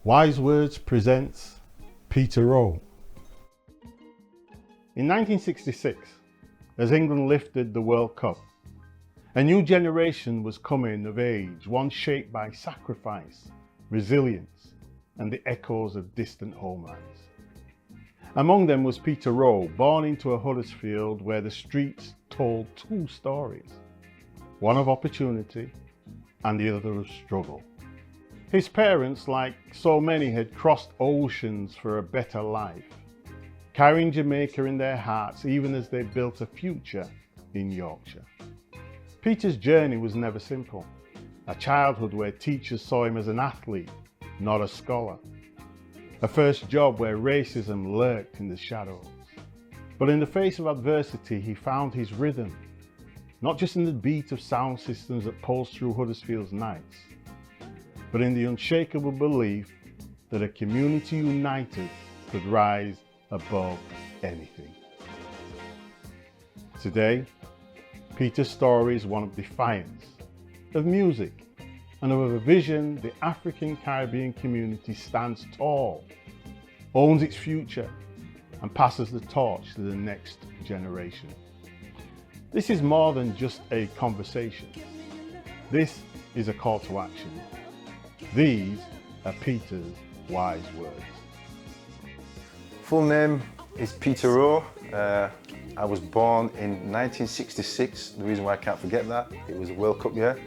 Wise Words presents Peter Rowe. In 1966, as England lifted the World Cup, a new generation was coming of age, one shaped by sacrifice, resilience, and the echoes of distant homelands. Among them was Peter Rowe, born into a Huddersfield where the streets told two stories, one of opportunity and the other of struggle. His parents, like so many, had crossed oceans for a better life, carrying Jamaica in their hearts even as they built a future in Yorkshire. Peter's journey was never simple. A childhood where teachers saw him as an athlete, not a scholar. A first job where racism lurked in the shadows. But in the face of adversity, he found his rhythm, not just in the beat of sound systems that pulsed through Huddersfield's nights, but in the unshakable belief that a community united could rise above anything. Today, Peter's story is one of defiance, of music, and of a vision the African Caribbean community stands tall, owns its future, and passes the torch to the next generation. This is more than just a conversation. This is a call to action. These are Peter's wise words. Full name is Peter Rowe. I was born in 1966. The reason why I can't forget that, it was a World Cup year.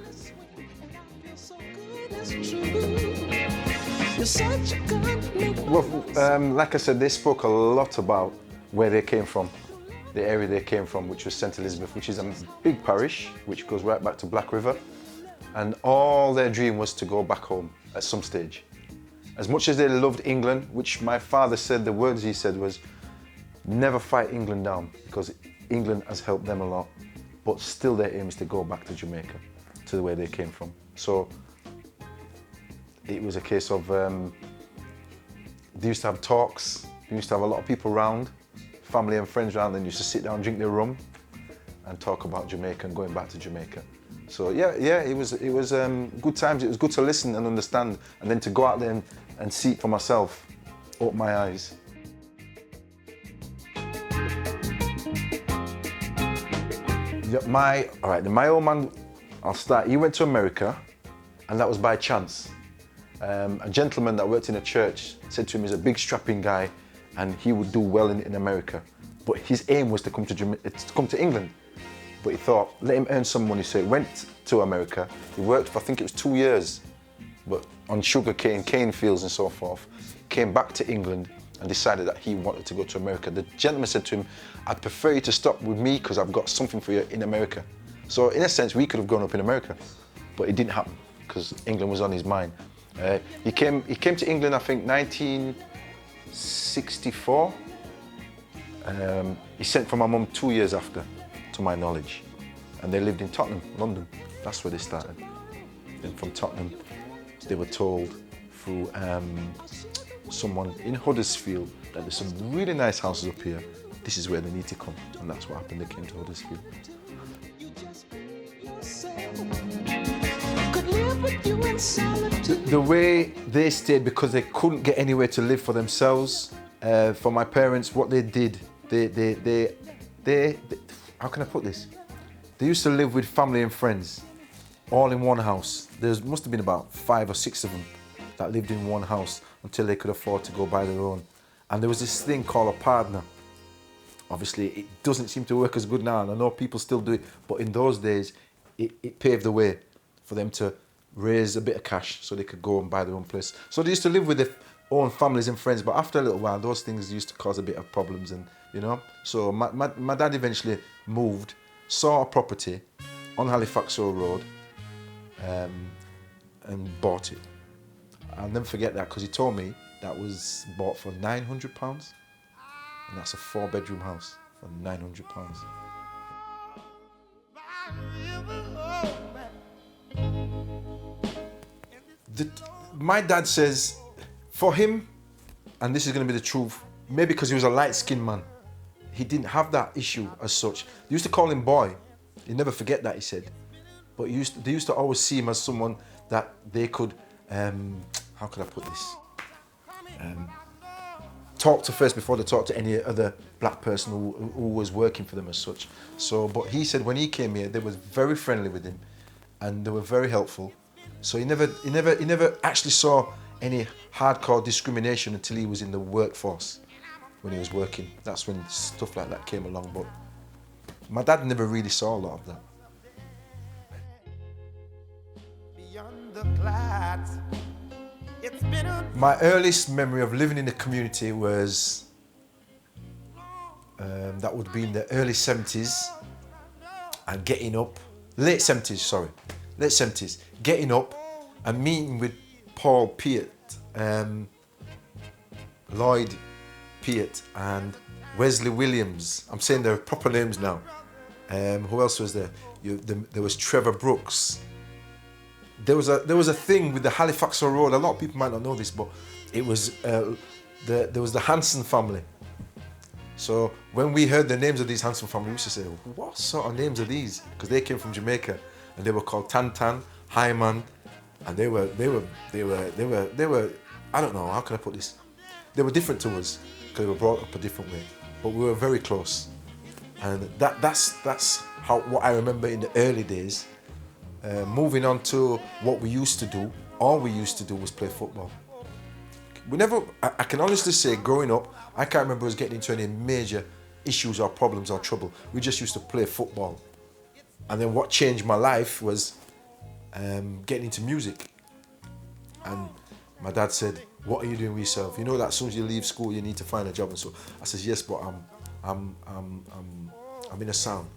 Well, like I said, they spoke a lot about where they came from, the area they came from, which was St. Elizabeth, which is a big parish, which goes right back to Black River. And all their dream was to go back home at some stage. As much as they loved England, which my father said, the words he said was, never fight England down, because England has helped them a lot, but still their aim is to go back to Jamaica, to where they came from. So it was a case of, they used to have talks, they used to have a lot of people around, family and friends around, and used to sit down, drink their rum, and talk about Jamaica and going back to Jamaica. So yeah, it was good times. It was good to listen and understand, and then to go out there and see it for myself, open my eyes. My old man, I'll start. He went to America, and that was by chance. A gentleman that worked in a church said to him he's a big strapping guy, and he would do well in America. But his aim was to come to England. But he thought, let him earn some money. So he went to America. He worked for, I think it was 2 years, but on sugar cane fields and so forth. Came back to England and decided that he wanted to go to America. The gentleman said to him, I'd prefer you to stop with me because I've got something for you in America. So in a sense, we could have grown up in America, but it didn't happen because England was on his mind. He came to England, I think, 1964. He sent for my mum 2 years after, to my knowledge, and they lived in Tottenham, London. That's where they started. Then from Tottenham, they were told through someone in Huddersfield that there's some really nice houses up here. This is where they need to come, and that's what happened. They came to Huddersfield. The way they stayed, because they couldn't get anywhere to live for themselves. For my parents, what they did, they how can I put this? They used to live with family and friends, all in one house. There must have been about 5 or 6 of them that lived in one house until they could afford to go buy their own. And there was this thing called a partner. Obviously, it doesn't seem to work as good now, and I know people still do it, but in those days, it paved the way for them to raise a bit of cash so they could go and buy their own place. So they used to live with their own families and friends, but after a little while, those things used to cause a bit of problems, and you know. So my dad eventually moved, saw a property on Halifax Road, and bought it. I'll never forget that, because he told me that was bought for £900, and that's a 4-bedroom house for £900. My dad says, for him, and this is going to be the truth, maybe because he was a light-skinned man, he didn't have that issue as such. They used to call him boy. He'd never forget that, he said. But they used to always see him as someone that they could, how could I put this? talk to first before they talk to any other black person who was working for them as such. So, but he said when he came here, they were very friendly with him, and they were very helpful. So he never actually saw any hardcore discrimination until he was in the workforce. When he was working, that's when stuff like that came along. But my dad never really saw a lot of that. My earliest memory of living in the community was that would be in the early 70s and getting up, late 70s, getting up and meeting with Paul Peart, Lloyd Peart and Wesley Williams. I'm saying their proper names now. Who else was there? There was Trevor Brooks. There was a thing with the Halifax Road. A lot of people might not know this, but it was there was the Hanson family. So when we heard the names of these Hanson family, we used to say, "What sort of names are these?" Because they came from Jamaica, and they were called Tantan, Hyman, and they were. I don't know, how can I put this? They were different to us because they were brought up a different way, but we were very close, and that's what I remember in the early days. Moving on to what we used to do, all we used to do was play football. I can honestly say, growing up, I can't remember us getting into any major issues or problems or trouble. We just used to play football. And then what changed my life was getting into music. And my dad said, "What are you doing with yourself? You know that as soon as you leave school, you need to find a job." And so I said, "Yes, but I'm in a sound."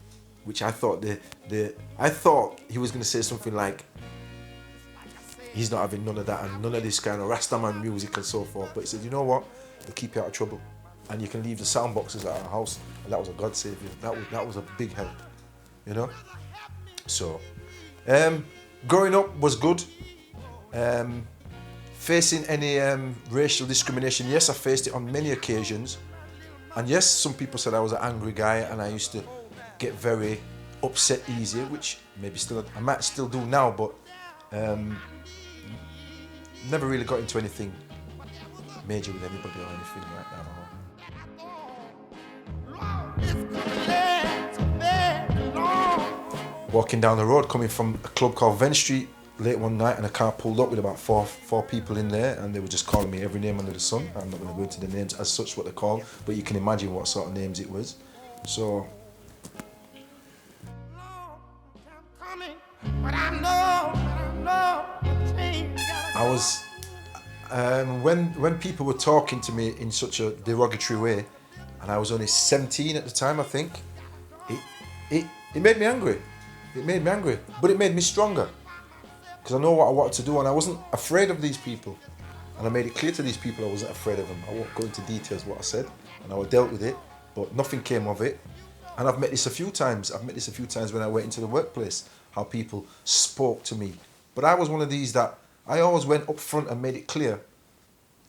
Which I thought I thought he was going to say something like, he's not having none of that and none of this kind of Rastaman music and so forth. But he said, "You know what? It'll keep you out of trouble, and you can leave the sound boxes at our house." And that was a God saviour. That was a big help, you know. So, growing up was good. Facing any racial discrimination, yes, I faced it on many occasions. And yes, some people said I was an angry guy and I used to get very upset easy, which maybe I might still do now, but never really got into anything major with anybody or anything like that. Walking down the road, coming from a club called Venn Street late one night, and a car pulled up with about four people in there, and they were just calling me every name under the sun. I'm not going to go into the names as such what they're called, but you can imagine what sort of names it was. So I was when people were talking to me in such a derogatory way, and I was only 17 at the time, I think, it made me angry. It made me angry, but it made me stronger because I know what I wanted to do, and I wasn't afraid of these people. And I made it clear to these people I wasn't afraid of them. I won't go into details what I said, and I dealt with it, but nothing came of it. And I've met this a few times. I've met this a few times when I went into the workplace, how people spoke to me. But I was one of these that I always went up front and made it clear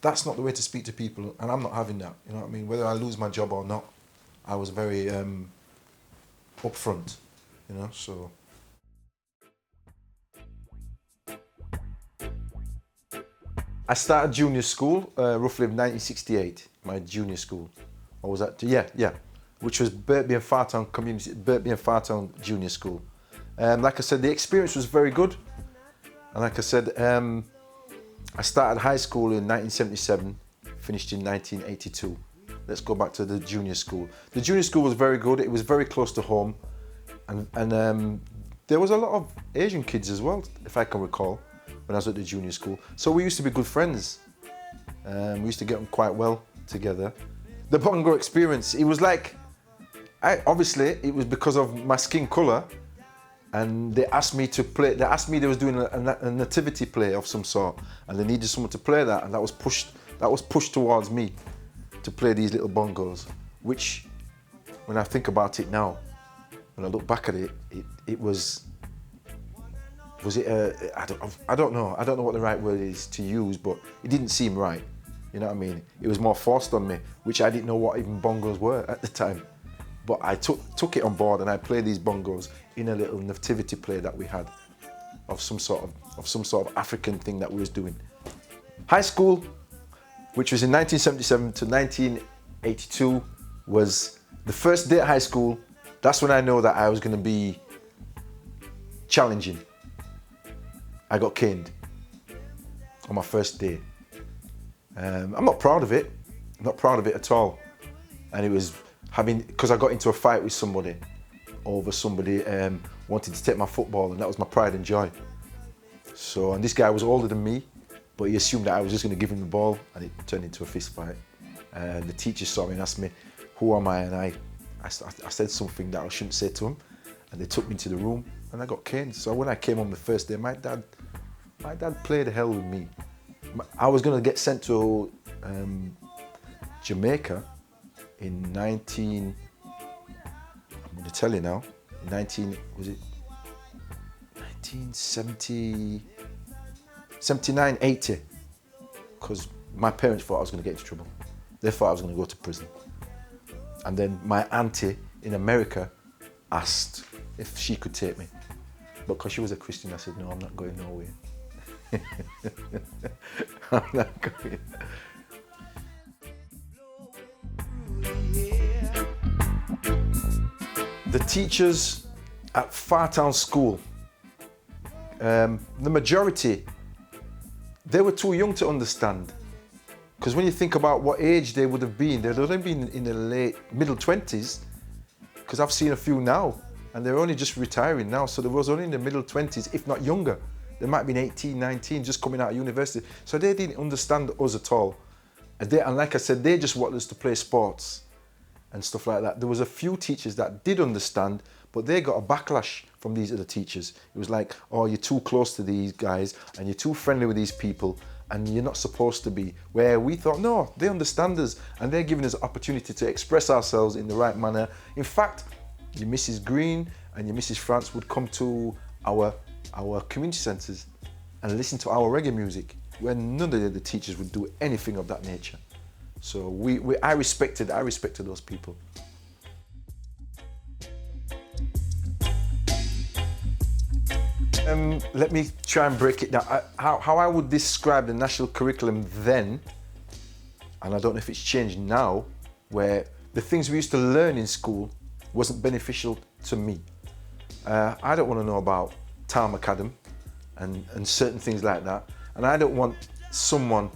that's not the way to speak to people, and I'm not having that. You know what I mean? Whether I lose my job or not, I was very upfront. You know, so. I started junior school roughly in 1968. My junior school, or was that? Yeah, which was Birkby and Fartown Junior School. Like I said, the experience was very good. And like I said, I started high school in 1977, finished in 1982. Let's go back to the junior school. The junior school was very good. It was very close to home, and there was a lot of Asian kids as well, if I can recall, when I was at the junior school. So we used to be good friends. We used to get on quite well together. The bongo experience, it was like, obviously it was because of my skin colour, and they asked me to play. They asked me they was doing a nativity play of some sort, and they needed someone to play that, and that was pushed towards me to play these little bongos. Which, when I think about it now, when I look back at it, it was it? I don't know what the right word is to use, but it didn't seem right. You know what I mean? It was more forced on me, which I didn't know what even bongos were at the time. But I took it on board, and I played these bongos in a little nativity play that we had of some sort of African thing that we was doing. High school, which was in 1977 to 1982, was the first day at high school. That's when I know that I was going to be challenging. I got caned on my first day. I'm not proud of it. I'm not proud of it at all. And it was because I got into a fight with somebody over somebody wanted to take my football, and that was my pride and joy. So, and this guy was older than me, but he assumed that I was just going to give him the ball, and it turned into a fist fight. And the teacher saw me and asked me, "Who am I?" And I said something that I shouldn't say to him, and they took me to the room, and I got caned. So when I came home the first day, my dad played hell with me. I was going to get sent to Jamaica in 19. I'm going to tell you now. In 1979, 80. Because my parents thought I was going to get into trouble. They thought I was going to go to prison. And then my auntie in America asked if she could take me. But because she was a Christian, I said, no, I'm not going nowhere. I'm not going. The teachers at Fartown School, the majority, they were too young to understand. Because when you think about what age they would have been, they'd only been in the middle 20s, because I've seen a few now, and they're only just retiring now, so they was only in the middle 20s, if not younger. They might have been 18, 19, just coming out of university. So they didn't understand us at all. And like I said, they just wanted us to play sports and stuff like that. There was a few teachers that did understand, but they got a backlash from these other teachers. It was like, oh, you're too close to these guys, and you're too friendly with these people, and you're not supposed to be. Where we thought, no, they understand us, and they're giving us an opportunity to express ourselves in the right manner. In fact, your Mrs. Green and your Mrs. France would come to our community centres and listen to our reggae music, when none of the teachers would do anything of that nature. So I respected those people. Let me try and break it down. How I would describe the national curriculum then, and I don't know if it's changed now, where the things we used to learn in school wasn't beneficial to me. I don't want to know about Tom McAdam and certain things like that. And I don't want someone,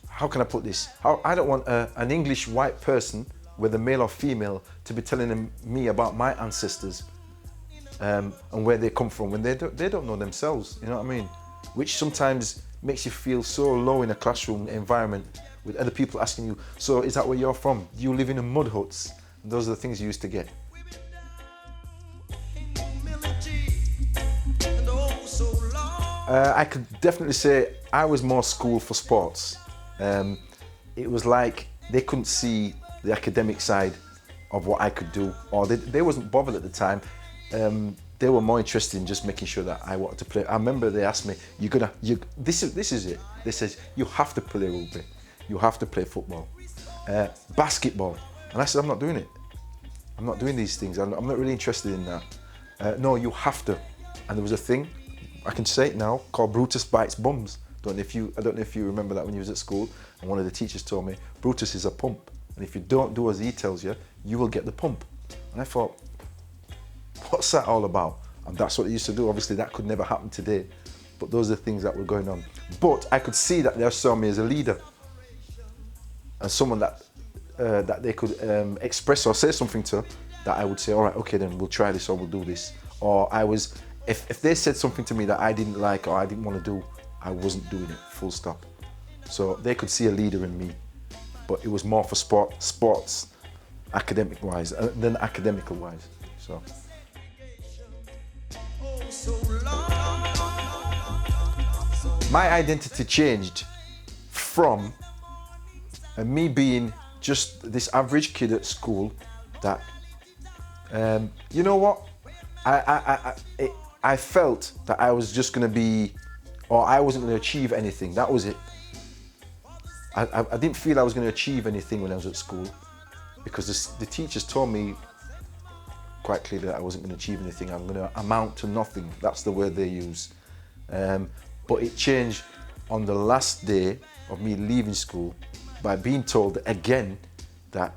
how can I put this? I don't want an English white person, whether male or female, to be telling me about my ancestors and where they come from when they don't know themselves, you know what I mean? Which sometimes makes you feel so low in a classroom environment with other people asking you, so is that where you're from? Do you live in mud huts? And those are the things you used to get. I could definitely say I was more school for sports. It was like they couldn't see the academic side of what I could do, or they wasn't bothered at the time. They were more interested in just making sure that I wanted to play. I remember they asked me, this is it. They said, you have to play rugby, you have to play football, basketball. And I said, I'm not doing it. I'm not doing these things. I'm not really interested in that. No, you have to. And there was a thing, I can say it now, called Brutus Bites Bums. I don't know if you remember that when you was at school, and one of the teachers told me, Brutus is a pump, and if you don't do as he tells you, you will get the pump. And I thought, what's that all about? And that's what they used to do. Obviously that could never happen today, but those are the things that were going on. But I could see that they saw me as a leader, and someone that they could express or say something to, that I would say, all right, okay, then we'll try this or we'll do this. Or if they said something to me that I didn't like or I didn't want to do, I wasn't doing it, full stop. So they could see a leader in me, but it was more for sports, academic-wise, than academical-wise. So. My identity changed from me being just this average kid at school that, you know what, I felt that I was just going to be, or I wasn't going to achieve anything. That was it. I didn't feel I was going to achieve anything when I was at school, because the teachers told me quite clearly that I wasn't going to achieve anything. I'm going to amount to nothing. That's the word they use. But it changed on the last day of me leaving school, by being told again that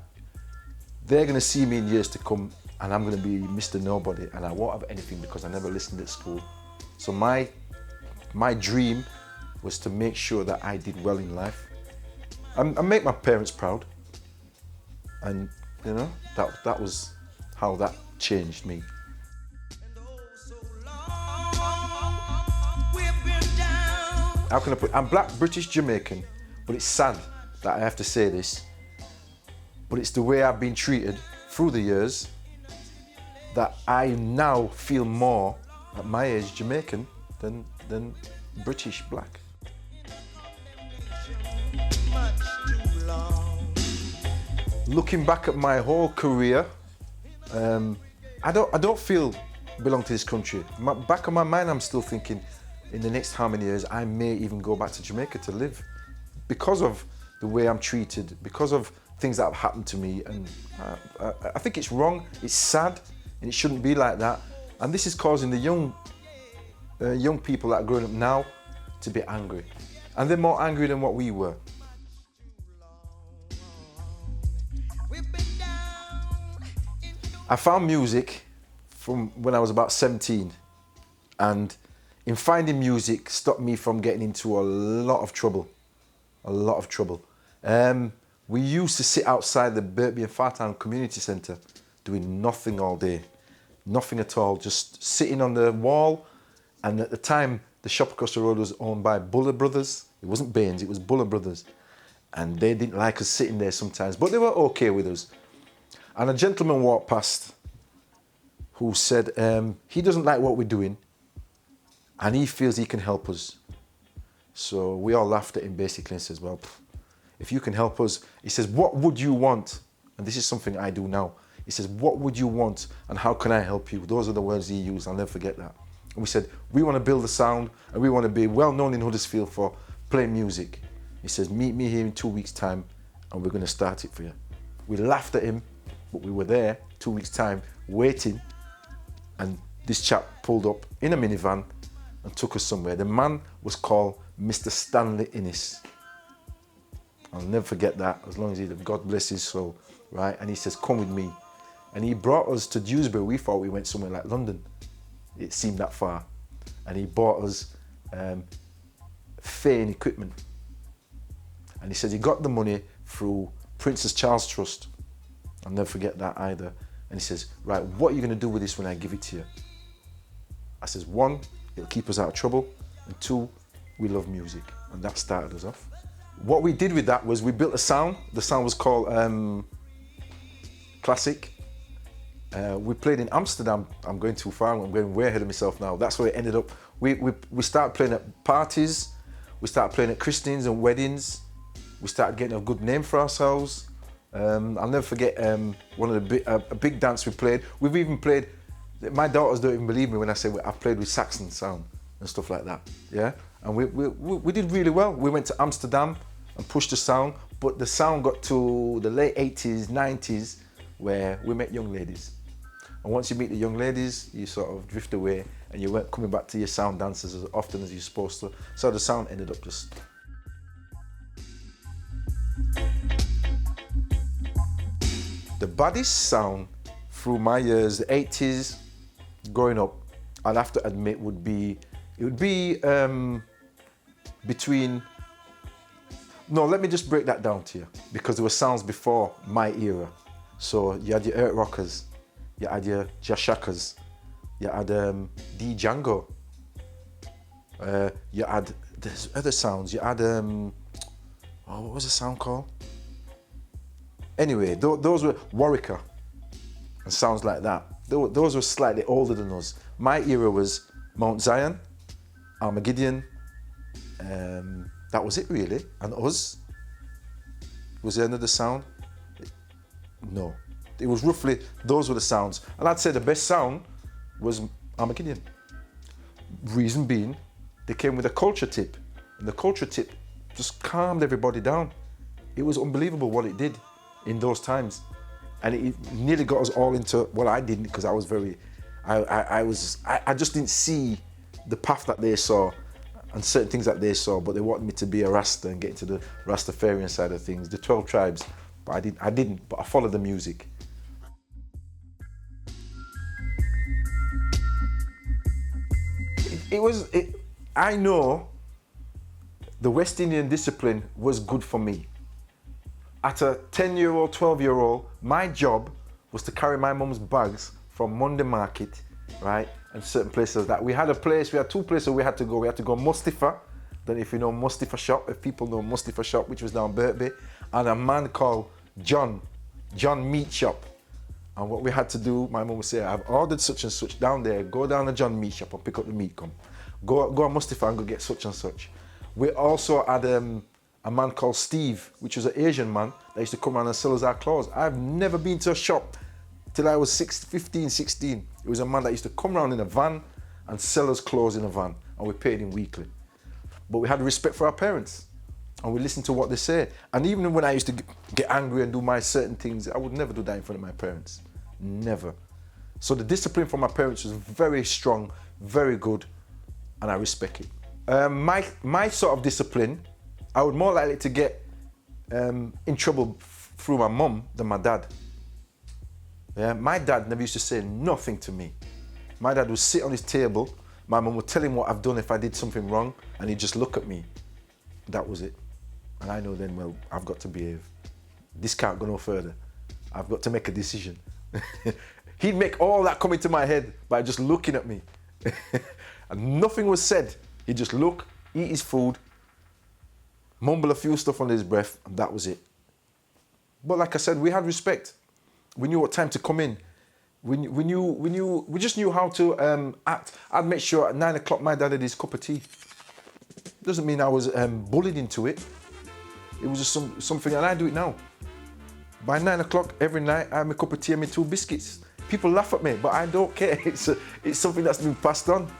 they're going to see me in years to come and I'm going to be Mr. Nobody and I won't have anything because I never listened at school. So my dream was to make sure that I did well in life and make my parents proud. And you know, that was how that changed me. How can I put it? I'm black, British, Jamaican, but it's sad that I have to say this, but it's the way I've been treated through the years that I now feel more at my age Jamaican than British black. Looking back at my whole career, I don't feel belong to this country. Back of my mind, I'm still thinking, in the next how many years, I may even go back to Jamaica to live because of the way I'm treated, because of things that have happened to me. And I think it's wrong, it's sad, and it shouldn't be like that. And this is causing the young people that are growing up now to be angry. And they're more angry than what we were. I found music from when I was about 17, and in finding music stopped me from getting into a lot of trouble. We used to sit outside the Birkby and Fartown Community Centre doing nothing all day. Nothing at all, just sitting on the wall. And at the time, the shop across the road was owned by Buller Brothers. It wasn't Baines, it was Buller Brothers. And they didn't like us sitting there sometimes, but they were okay with us. And a gentleman walked past who said he doesn't like what we're doing and he feels he can help us. So we all laughed at him basically and says, well, if you can help us, he says, what would you want? And this is something I do now. He says, what would you want and how can I help you? Those are the words he used, I'll never forget that. And we said, we want to build a sound and we want to be well known in Huddersfield for playing music. He says, meet me here in 2 weeks' time and we're going to start it for you. We laughed at him, but we were there 2 weeks' time waiting, and this chap pulled up in a minivan and took us somewhere. The man was called Mr. Stanley Innes. I'll never forget that, as long as he lived. God bless his soul, right? And he says, come with me. And he brought us to Dewsbury. We thought we went somewhere like London. It seemed that far. And he bought us Fane equipment. And he said he got the money through Princess Charles Trust. I'll never forget that either. And he says, right, what are you going to do with this when I give it to you? I says, one, it'll keep us out of trouble. And two, we love music. And that started us off. What we did with that was we built a sound. The sound was called Classic. We played in Amsterdam. I'm going too far. I'm going way ahead of myself now. That's where it ended up. We started playing at parties. We started playing at christenings and weddings. We started getting a good name for ourselves. I'll never forget one of the a big dance we played. We've even played, my daughters don't even believe me when I say I've played with Saxon sound and stuff like that, yeah? And we did really well. We went to Amsterdam and pushed the sound, but the sound got to the late 80s, 90s, where we met young ladies. And once you meet the young ladies, you sort of drift away and you weren't coming back to your sound dances as often as you're supposed to. So the sound ended up just... The baddest sound through my years, the 80s, growing up, I'd have to admit would be between, no, let me just break that down to you, because there were sounds before my era. So you had your Earth Rockers, you had your Jashakas, you had D Django, you had, there's other sounds, you had, what was the sound called? Anyway, those were Warwicker and sounds like that. Those were slightly older than us. My era was Mount Zion, Armageddon, that was it really, and us. Was there another sound? No. It was roughly, those were the sounds. And I'd say the best sound was Armageddon. Reason being, they came with a culture tip, and the culture tip just calmed everybody down. It was unbelievable what it did in those times. And it nearly got us all into, well, I didn't, because I was very, I just didn't see the path that they saw. and certain things that they saw, but they wanted me to be a Rasta and get into the Rastafarian side of things, the 12 tribes. But I didn't, but I followed the music. I know the West Indian discipline was good for me. At a 10-year-old, 12-year-old, my job was to carry my mum's bags from Monday Market, right? And certain places that we had two places we had to go. We had to go Mustafa, don't know if you know Mustafa shop, if people know Mustafa shop, which was down Birkby, and a man called John Meat Shop. And what we had to do, my mum would say, I've ordered such and such down there, go down to John Meat Shop and pick up the meat, come. Go on Mustafa and go get such and such. We also had a man called Steve, which was an Asian man that used to come around and sell us our clothes. I've never been to a shop till I was 15, 16. It was a man that used to come around in a van and sell us clothes in a van, and we paid him weekly. But we had respect for our parents, and we listened to what they say. And even when I used to get angry and do my certain things, I would never do that in front of my parents. Never. So the discipline from my parents was very strong, very good, and I respect it. My sort of discipline, I would more likely to get in trouble through my mum than my dad. Yeah, my dad never used to say nothing to me. My dad would sit on his table, my mum would tell him what I've done if I did something wrong, and he'd just look at me. That was it. And I know then, well, I've got to behave. This can't go no further. I've got to make a decision. He'd make all that come into my head by just looking at me. And nothing was said. He'd just look, eat his food, mumble a few stuff under his breath, and that was it. But like I said, we had respect. We knew what time to come in. We just knew how to act. I'd make sure at 9 o'clock my dad had his cup of tea. Doesn't mean I was bullied into it. It was just something, and I do it now. By 9 o'clock every night, I have my cup of tea and my 2 biscuits. People laugh at me, but I don't care. It's something that's been passed on.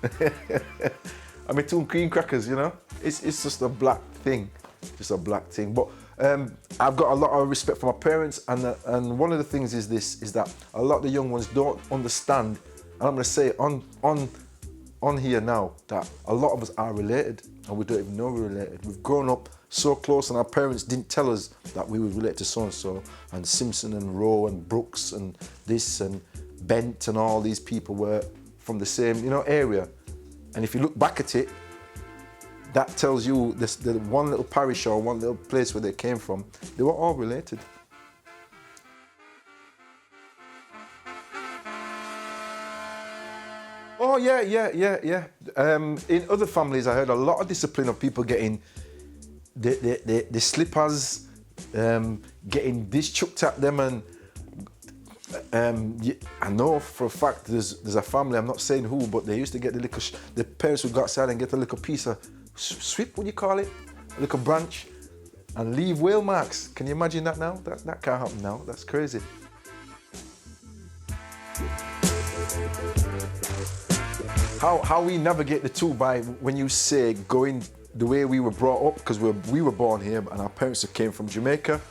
And my 2 cream crackers, you know? It's just a black thing. Just a black thing. But I've got a lot of respect for my parents, and one of the things is that a lot of the young ones don't understand, and I'm going to say on here now that a lot of us are related, and we don't even know we're related. We've grown up so close, and our parents didn't tell us that we were related to so-and-so, and Simpson and Rowe and Brooks and this and Bent and all these people were from the same, area. And if you look back at it, that tells you the one little parish or one little place where they came from, they were all related. Oh, yeah. In other families, I heard a lot of discipline of people getting the slippers, getting this chucked at them, and I know for a fact there's a family, I'm not saying who, but they used to get the parents would go outside and get a little piece of sweep, what do you call it? A little branch, and leave whale marks. Can you imagine that now? That can't happen now. That's crazy. How we navigate the two by when you say going the way we were brought up, because we were born here and our parents came from Jamaica,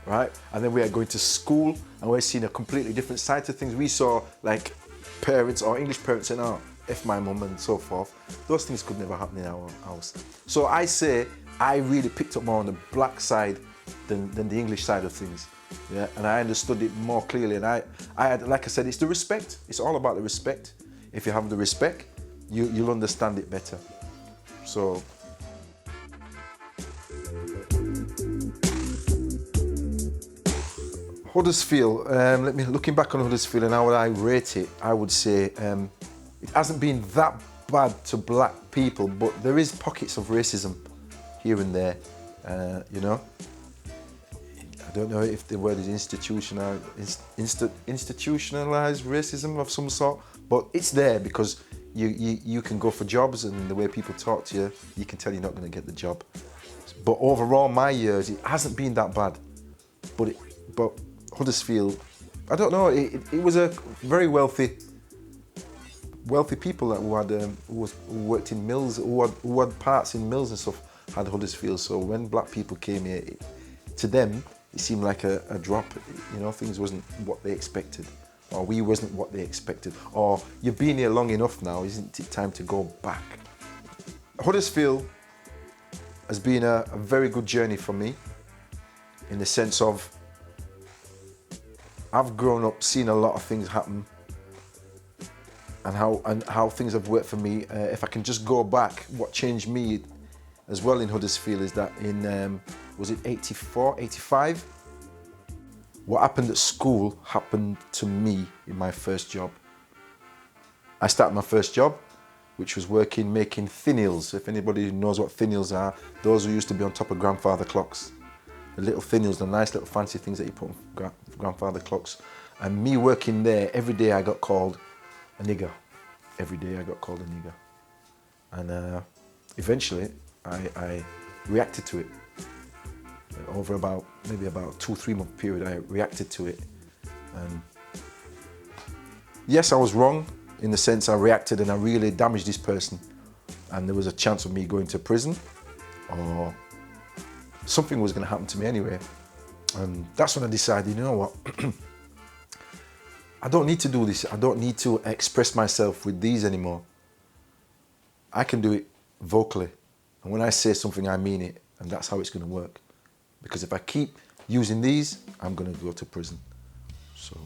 right? And then we are going to school and we're seeing a completely different side to things. We saw like parents or English parents saying, oh, F my mum and so forth. Those things could never happen in our house. So I say I really picked up more on the black side than the English side of things. Yeah, and I understood it more clearly. And I had, like I said, it's the respect. It's all about the respect. If you have the respect, you'll understand it better. So. Huddersfield, looking back on Huddersfield and how would I rate it, I would say it hasn't been that bad to black people, but there is pockets of racism here and there, I don't know if the word is institutionalized racism of some sort, but it's there because you can go for jobs and the way people talk to you, you can tell you're not going to get the job. But overall, my years, it hasn't been that bad. But Huddersfield, I don't know, it was a very wealthy people that who worked in mills, who had parts in mills and stuff, had Huddersfield. So when black people came here, to them, it seemed like a drop. Things wasn't what they expected, or we wasn't what they expected, or you've been here long enough now, isn't it time to go back? Huddersfield has been a very good journey for me, in the sense of I've grown up seeing a lot of things happen, and how things have worked for me. If I can just go back, what changed me as well in Huddersfield is that in, was it 84, 85? What happened at school happened to me in my first job. I started my first job, which was making thin-eels. If anybody knows what thin-eels are, those who used to be on top of grandfather clocks. The little thin-eels, the nice little fancy things that you put on grandfather clocks. And me working there, every day I got called a nigger. Every day I got called a nigger. And eventually I reacted to it. Over maybe about 2-3 month period, I reacted to it. And yes, I was wrong in the sense I reacted and I really damaged this person. And there was a chance of me going to prison, or something was going to happen to me anyway. And that's when I decided, you know what? I don't need to do this. I don't need to express myself with these anymore. I can do it vocally. And when I say something, I mean it. And that's how it's going to work. Because if I keep using these, I'm going to go to prison. So.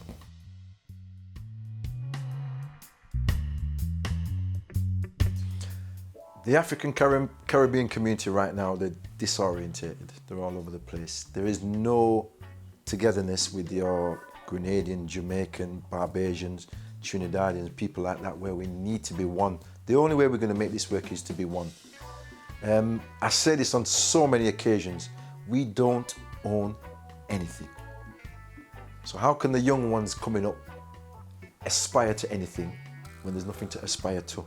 The African Caribbean community right now, they're disorientated. They're all over the place. There is no togetherness with your Grenadian, Jamaican, Barbadians, Trinidadians, people like that, where we need to be one. The only way we're going to make this work is to be one. I say this on so many occasions. We don't own anything. So how can the young ones coming up aspire to anything when there's nothing to aspire to?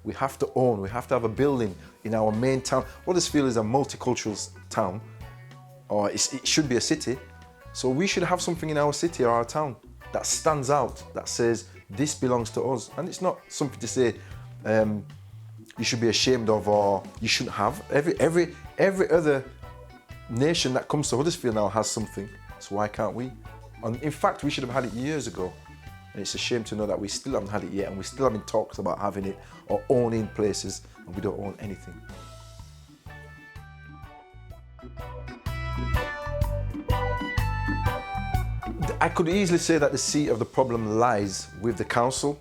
We have to own, we have to have a building in our main town. Huddersfield is a multicultural town, or it should be a city. So we should have something in our city or our town that stands out, that says, this belongs to us. And it's not something to say you should be ashamed of or you shouldn't have. Every other nation that comes to Huddersfield now has something, so why can't we? And in fact, we should have had it years ago. And it's a shame to know that we still haven't had it yet, and we still haven't talked about having it or owning places, and we don't own anything. I could easily say that the seat of the problem lies with the council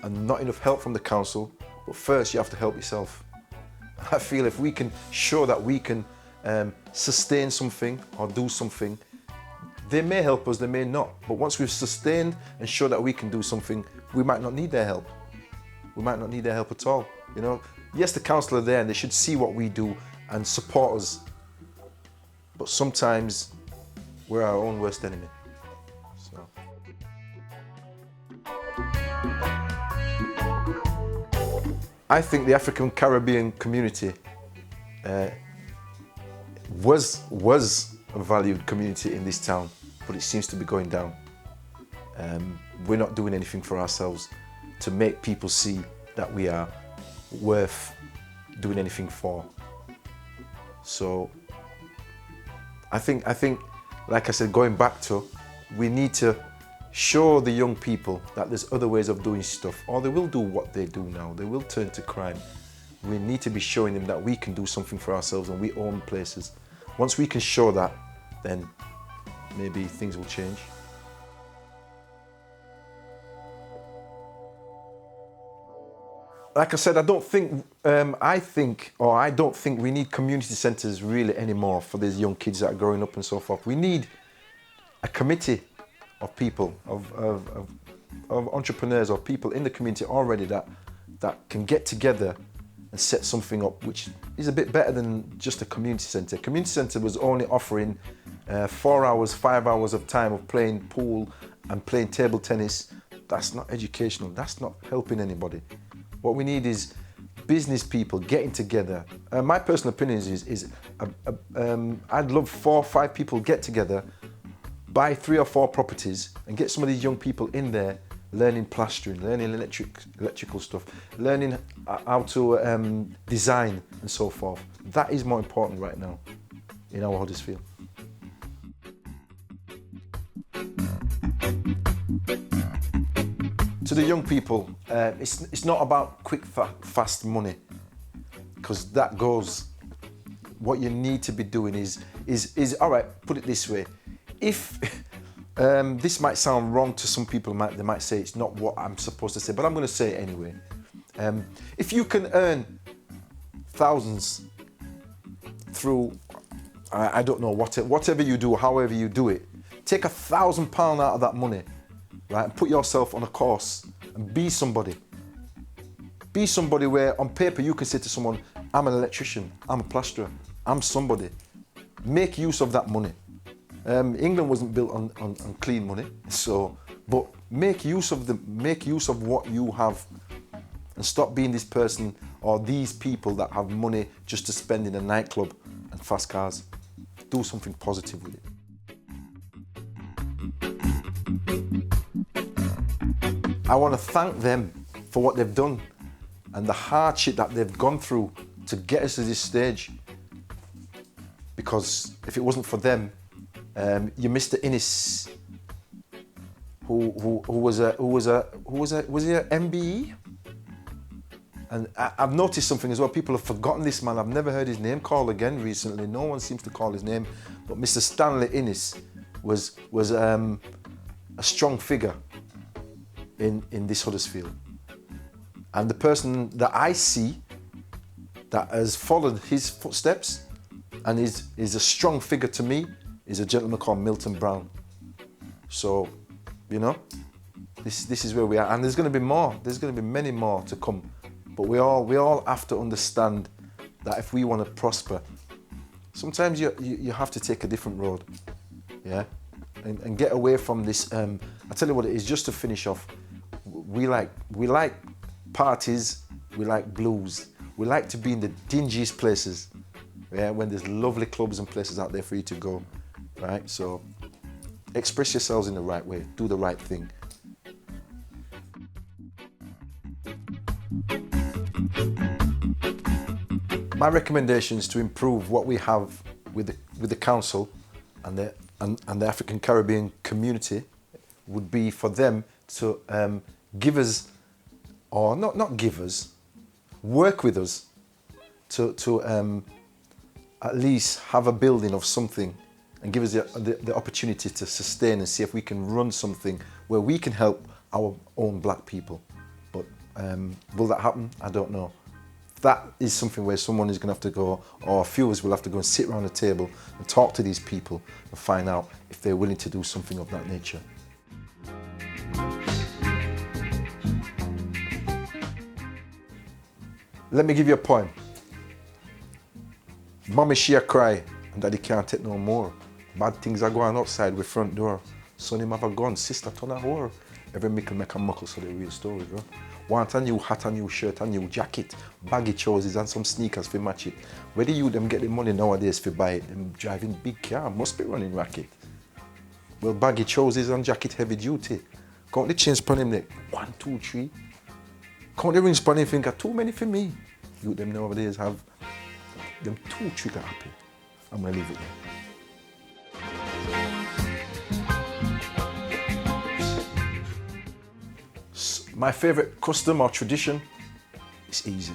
and not enough help from the council, but first you have to help yourself. I feel if we can show that we can sustain something or do something, they may help us, they may not. But once we've sustained and show that we can do something, we might not need their help. We might not need their help at all. You know, yes, the council are there and they should see what we do and support us. But sometimes we're our own worst enemy. So. I think the African Caribbean community was a valued community in this town, but it seems to be going down. We're not doing anything for ourselves to make people see that we are worth doing anything for. So I think, like I said, going back to, we need to show the young people that there's other ways of doing stuff, or they will do what they do now. They will turn to crime. We need to be showing them that we can do something for ourselves and we own places. Once we can show that, then maybe things will change. Like I said, I don't think we need community centres really anymore for these young kids that are growing up and so forth. We need a committee of people, of entrepreneurs, or people in the community already that can get together and set something up which is a bit better than just a community centre. Community centre was only offering 4 hours, 5 hours of time of playing pool and playing table tennis. That's not educational, that's not helping anybody. What we need is business people getting together. My personal opinion is I'd love 4 or 5 people get together, buy 3 or 4 properties and get some of these young people in there learning plastering, learning electrical stuff, learning how to design and so forth. That is more important right now in our Huddersfield. To the young people, it's not about quick, fast money. because that goes, what you need to be doing is all right, put it this way. If this might sound wrong to some people, they might say it's not what I'm supposed to say, but I'm going to say it anyway. If you can earn thousands through, I don't know, whatever you do, however you do it, take £1,000 out of that money, right, and put yourself on a course and be somebody. Be somebody where on paper you can say to someone, I'm an electrician, I'm a plasterer, I'm somebody. Make use of that money. England wasn't built on clean money, but make use of what you have, and stop being this person or these people that have money just to spend in a nightclub and fast cars. Do something positive with it. I want to thank them for what they've done and the hardship that they've gone through to get us to this stage. Because if it wasn't for them, you Mr. Innes, was he an MBE? And I've noticed something as well. People have forgotten this man. I've never heard his name called again recently. No one seems to call his name. But Mr. Stanley Innes was a strong figure in this Huddersfield. And the person that I see that has followed his footsteps and is a strong figure to me is a gentleman called Milton Brown. So, you know, this is where we are. And there's going to be more. There's going to be many more to come. But we all have to understand that if we want to prosper, sometimes you have to take a different road, yeah, and get away from this. I tell you what it is. Just to finish off, we like parties. We like blues. We like to be in the dingiest places, yeah, when there's lovely clubs and places out there for you to go, right? So express yourselves in the right way. Do the right thing. My recommendations to improve what we have with the council and the African Caribbean community would be for them to give us, or not give us, work with us to at least have a building of something and give us the opportunity to sustain and see if we can run something where we can help our own black people. But will that happen? I don't know. That is something where someone is going to have to go, or a few of us will have to go and sit around a table and talk to these people and find out if they're willing to do something of that nature. Let me give you a poem. Mommy she a cry and daddy can't take no more. Bad things are going outside with front door. Son him have a gun, sister turn a whore. Every mickle make a muckle, so the real story, bro. Want a new hat, a new shirt, a new jacket, baggy trousers and some sneakers for match it. Where do you them get the money nowadays for buy it? Them driving big car, must be running racket. Well, baggy trousers and jacket heavy duty. Count the chains upon him neck, 1, 2, 3. Count the rings upon him finger, too many for me. You them nowadays have them 2 trigger happy. I'm gonna leave it there. My favourite custom or tradition is easy.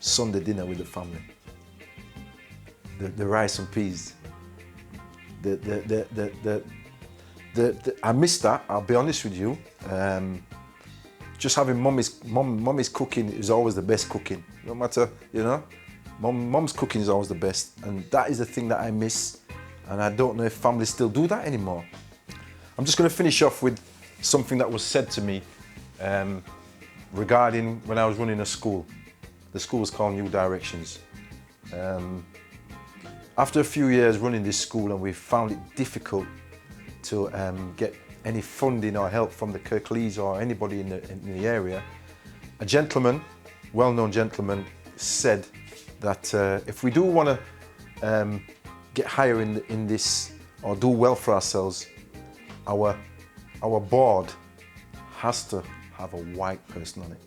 Sunday dinner with the family. The rice and peas. I miss that, I'll be honest with you. Just having mommy's cooking is always the best cooking. No matter, you know, mom's cooking is always the best. And that is the thing that I miss. And I don't know if families still do that anymore. I'm just going to finish off with something that was said to me regarding when I was running a school. The school was called New Directions. After a few years running this school, and we found it difficult to get any funding or help from the Kirklees or anybody in the area, a gentleman, well-known gentleman, said that if we do want to get higher in this or do well for ourselves, our board has to have a white person on it,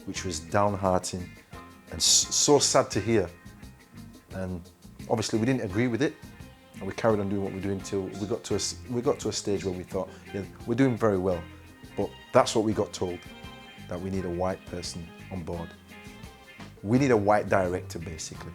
which was downhearting and so sad to hear. And obviously we didn't agree with it, and we carried on doing what we're doing till we got to a stage where we thought, yeah, we're doing very well, but that's what we got told, that we need a white person on board. We need a white director, basically.